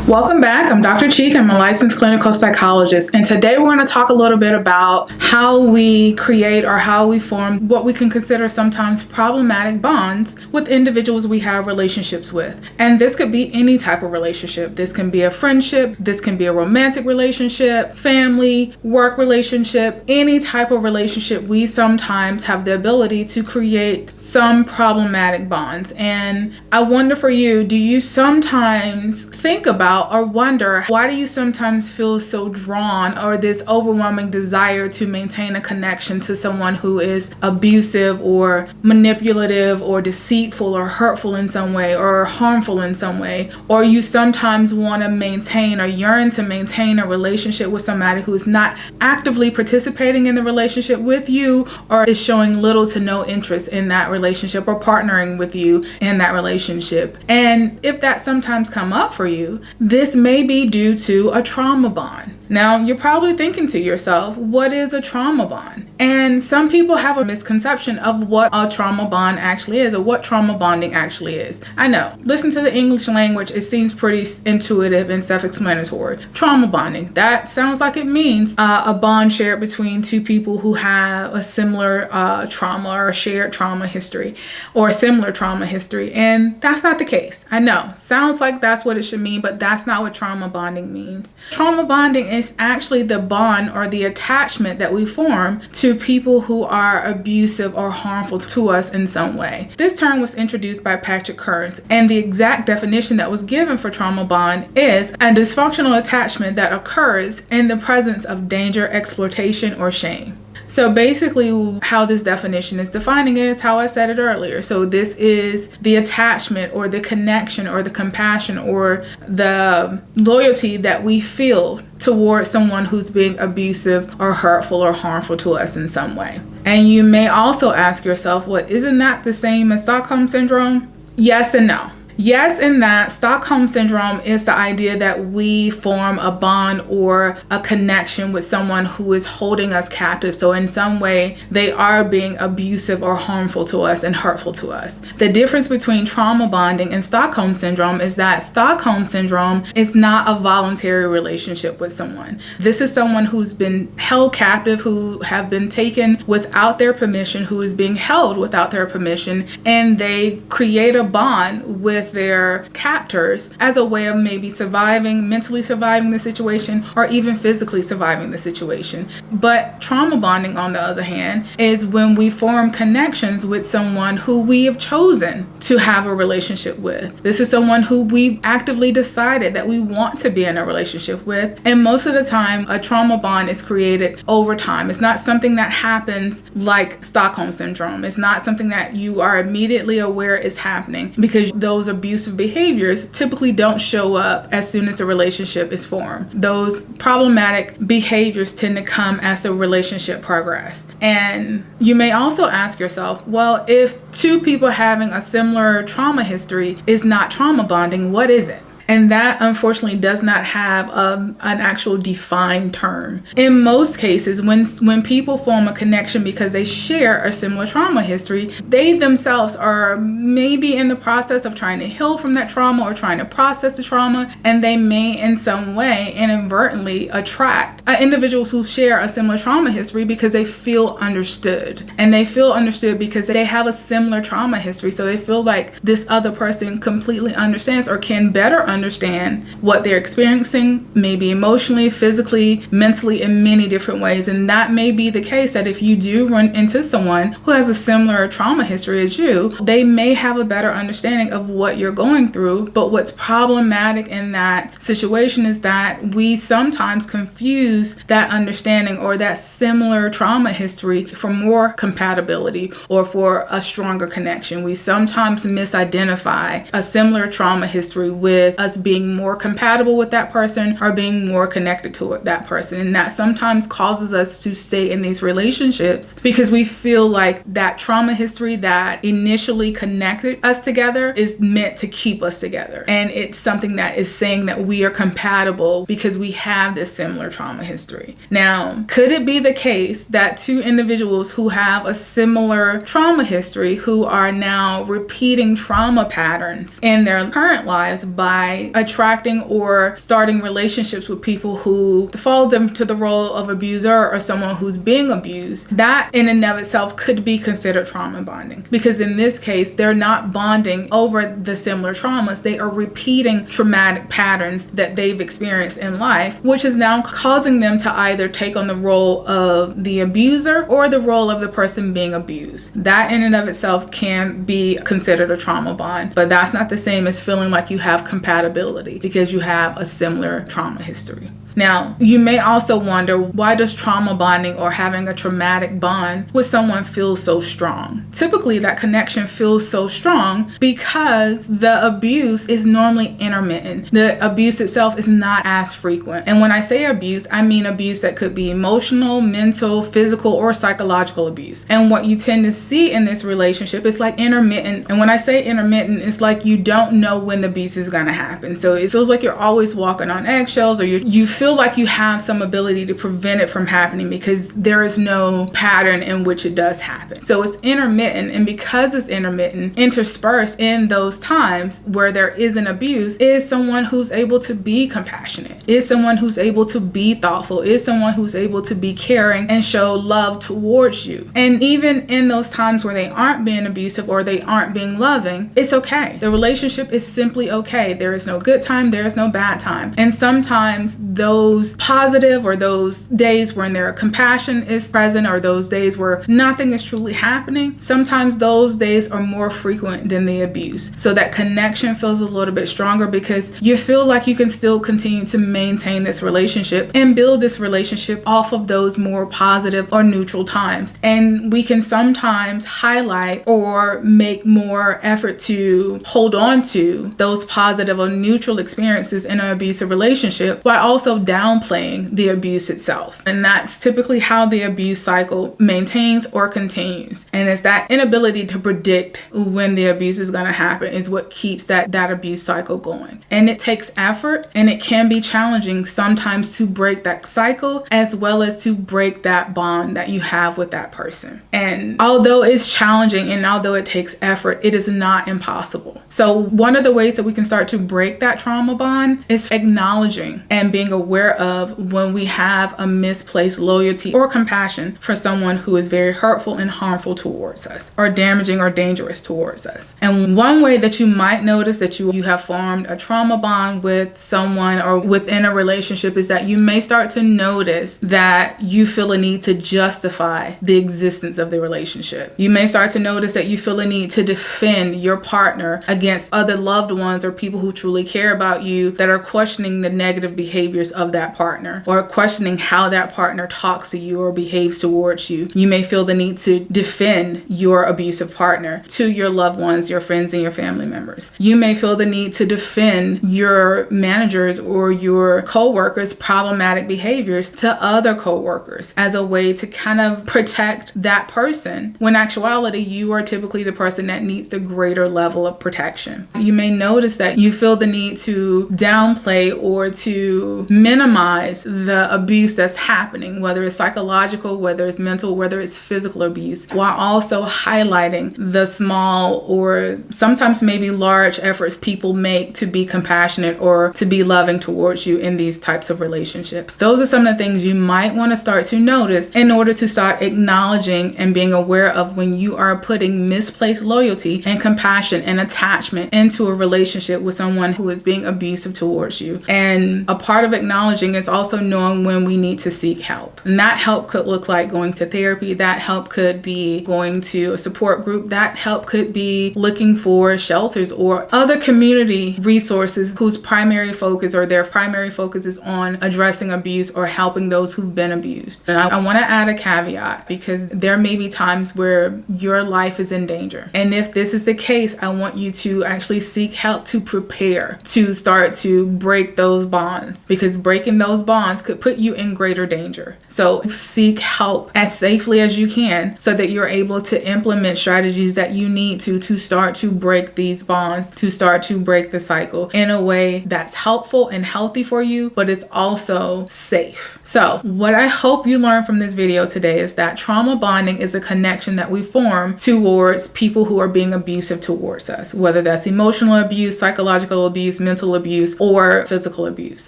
Welcome back. I'm Dr. Cheek. I'm a licensed clinical psychologist, and today we're going to talk a little bit about how we create or how we form what we can consider sometimes problematic bonds with individuals we have relationships with. And this could be any type of relationship. This can be a friendship, this can be a romantic relationship, family, work relationship, any type of relationship. We sometimes have the ability to create some problematic bonds. And I wonder for you, do you sometimes think about or wonder, why do you sometimes feel so drawn or this overwhelming desire to maintain a connection to someone who is abusive or manipulative or deceitful or hurtful in some way or harmful in some way? Or you sometimes want to maintain or yearn to maintain a relationship with somebody who is not actively participating in the relationship with you or is showing little to no interest in that relationship or partnering with you in that relationship. And if that sometimes come up for you, this may be due to a trauma bond. Now, you're probably thinking to yourself, what is a trauma bond? And some people have a misconception of what a trauma bond actually is or what trauma bonding actually is. I know, listen to the English language, it seems pretty intuitive and self-explanatory. Trauma bonding, that sounds like it means a bond shared between two people who have a similar trauma or shared trauma history or similar trauma history. And that's not the case. I know, sounds like that's what it should mean, but that's not what trauma bonding means. Trauma bonding is actually the bond or the attachment that we form to people who are abusive or harmful to us in some way. This term was introduced by Patrick Kearns, and the exact definition that was given for trauma bond is a dysfunctional attachment that occurs in the presence of danger, exploitation, or shame. So basically how this definition is defining it is how I said it earlier. So this is the attachment or the connection or the compassion or the loyalty that we feel towards someone who's being abusive or hurtful or harmful to us in some way. And you may also ask yourself, well, isn't that the same as Stockholm Syndrome? Yes and no. Yes, in that Stockholm Syndrome is the idea that we form a bond or a connection with someone who is holding us captive. So in some way, they are being abusive or harmful to us and hurtful to us. The difference between trauma bonding and Stockholm Syndrome is that Stockholm Syndrome is not a voluntary relationship with someone. This is someone who's been held captive, who have been taken without their permission, who is being held without their permission, and they create a bond with their captors as a way of maybe mentally surviving the situation, or even physically surviving the situation. But trauma bonding, on the other hand, is when we form connections with someone who we have chosen to have a relationship with. This is someone who we actively decided that we want to be in a relationship with. And most of the time, a trauma bond is created over time. It's not something that happens like Stockholm Syndrome. It's not something that you are immediately aware is happening, because those abusive behaviors typically don't show up as soon as the relationship is formed. Those problematic behaviors tend to come as the relationship progresses. And you may also ask yourself, well, if two people having a similar trauma history is not trauma bonding, what is it? And that unfortunately does not have an actual defined term. In most cases, when people form a connection because they share a similar trauma history, they themselves are maybe in the process of trying to heal from that trauma or trying to process the trauma, and they may in some way inadvertently attract individuals who share a similar trauma history because they feel understood. And they feel understood because they have a similar trauma history, so they feel like this other person completely understands or can better understand what they're experiencing, maybe emotionally, physically, mentally, in many different ways. And that may be the case, that if you do run into someone who has a similar trauma history as you, they may have a better understanding of what you're going through. But what's problematic in that situation is that we sometimes confuse that understanding or that similar trauma history for more compatibility or for a stronger connection. We sometimes misidentify a similar trauma history with us being more compatible with that person or being more connected to that person. And that sometimes causes us to stay in these relationships because we feel like that trauma history that initially connected us together is meant to keep us together. And it's something that is saying that we are compatible because we have this similar trauma history. Now, could it be the case that two individuals who have a similar trauma history who are now repeating trauma patterns in their current lives by by attracting or starting relationships with people who falls into the role of abuser or someone who's being abused, that in and of itself could be considered trauma bonding. Because in this case, they're not bonding over the similar traumas. They are repeating traumatic patterns that they've experienced in life, which is now causing them to either take on the role of the abuser or the role of the person being abused. That in and of itself can be considered a trauma bond, but that's not the same as feeling like you have compatibility because you have a similar trauma history. Now, you may also wonder, why does trauma bonding or having a traumatic bond with someone feel so strong? Typically, that connection feels so strong because the abuse is normally intermittent. The abuse itself is not as frequent. And when I say abuse, I mean abuse that could be emotional, mental, physical, or psychological abuse. And what you tend to see in this relationship is like intermittent. And when I say intermittent, it's like you don't know when the abuse is going to happen. So it feels like you're always walking on eggshells, or you feel like you have some ability to prevent it from happening because there is no pattern in which it does happen. So it's intermittent, and because it's intermittent, interspersed in those times where there is an abuse is someone who's able to be compassionate, is someone who's able to be thoughtful, is someone who's able to be caring and show love towards you. And even in those times where they aren't being abusive or they aren't being loving, it's okay. The relationship is simply okay. There is no good time, there is no bad time. And sometimes those positive or those days when their compassion is present, or those days where nothing is truly happening, sometimes those days are more frequent than the abuse. So that connection feels a little bit stronger because you feel like you can still continue to maintain this relationship and build this relationship off of those more positive or neutral times. And we can sometimes highlight or make more effort to hold on to those positive or neutral experiences in an abusive relationship while also downplaying the abuse itself. And that's typically how the abuse cycle maintains or continues. And it's that inability to predict when the abuse is going to happen is what keeps that abuse cycle going. And it takes effort, and it can be challenging sometimes to break that cycle as well as to break that bond that you have with that person. And although it's challenging and although it takes effort, it is not impossible. So one of the ways that we can start to break that trauma bond is acknowledging and being aware of when we have a misplaced loyalty or compassion for someone who is very hurtful and harmful towards us, or damaging or dangerous towards us. And one way that you might notice that you have formed a trauma bond with someone or within a relationship is that you may start to notice that you feel a need to justify the existence of the relationship. You may start to notice that you feel a need to defend your partner against other loved ones or people who truly care about you that are questioning the negative behaviors of that partner, or questioning how that partner talks to you or behaves towards you. You may feel the need to defend your abusive partner to your loved ones, your friends, and your family members. You may feel the need to defend your managers or your co-workers' problematic behaviors to other co-workers as a way to kind of protect that person, when in actuality, you are typically the person that needs the greater level of protection. You may notice that you feel the need to downplay or to minimize the abuse that's happening, whether it's psychological, whether it's mental, whether it's physical abuse, while also highlighting the small or sometimes maybe large efforts people make to be compassionate or to be loving towards you in these types of relationships. Those are some of the things you might want to start to notice in order to start acknowledging and being aware of when you are putting misplaced loyalty and compassion and attachment into a relationship with someone who is being abusive towards you. And a part of acknowledging is also knowing when we need to seek help. And that help could look like going to therapy. That help could be going to a support group. That help could be looking for shelters or other community resources whose primary focus or their primary focus is on addressing abuse or helping those who've been abused. And I want to add a caveat, because there may be times where your life is in danger. And if this is the case, I want you to actually seek help to prepare to start to break those bonds, because because breaking those bonds could put you in greater danger. So seek help as safely as you can so that you're able to implement strategies that you need to start to break these bonds, to start to break the cycle in a way that's helpful and healthy for you, but it's also safe. So what I hope you learned from this video today is that trauma bonding is a connection that we form towards people who are being abusive towards us, whether that's emotional abuse, psychological abuse, mental abuse, or physical abuse.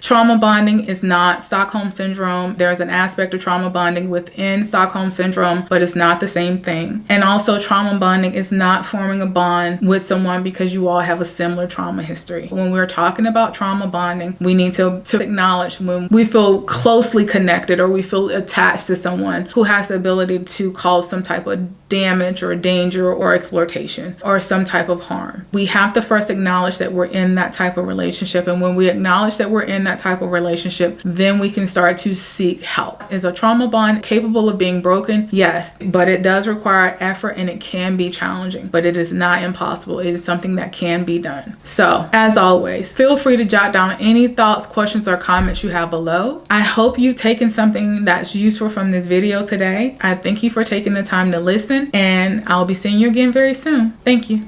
Trauma bonding is not Stockholm syndrome. There's an aspect of trauma bonding within Stockholm syndrome, but it's not the same thing. And also, trauma bonding is not forming a bond with someone because you all have a similar trauma history. When we're talking about trauma bonding, we need to acknowledge when we feel closely connected or we feel attached to someone who has the ability to cause some type of damage or danger or exploitation or some type of harm. We have to first acknowledge that we're in that type of relationship. And when we acknowledge that we're in that type of relationship, then we can start to seek help. Is a trauma bond capable of being broken? Yes, but it does require effort and it can be challenging, but it is not impossible. It is something that can be done. So as always, feel free to jot down any thoughts, questions, or comments you have below. I hope you've taken something that's useful from this video today. I thank you for taking the time to listen, and I'll be seeing you again very soon. Thank you.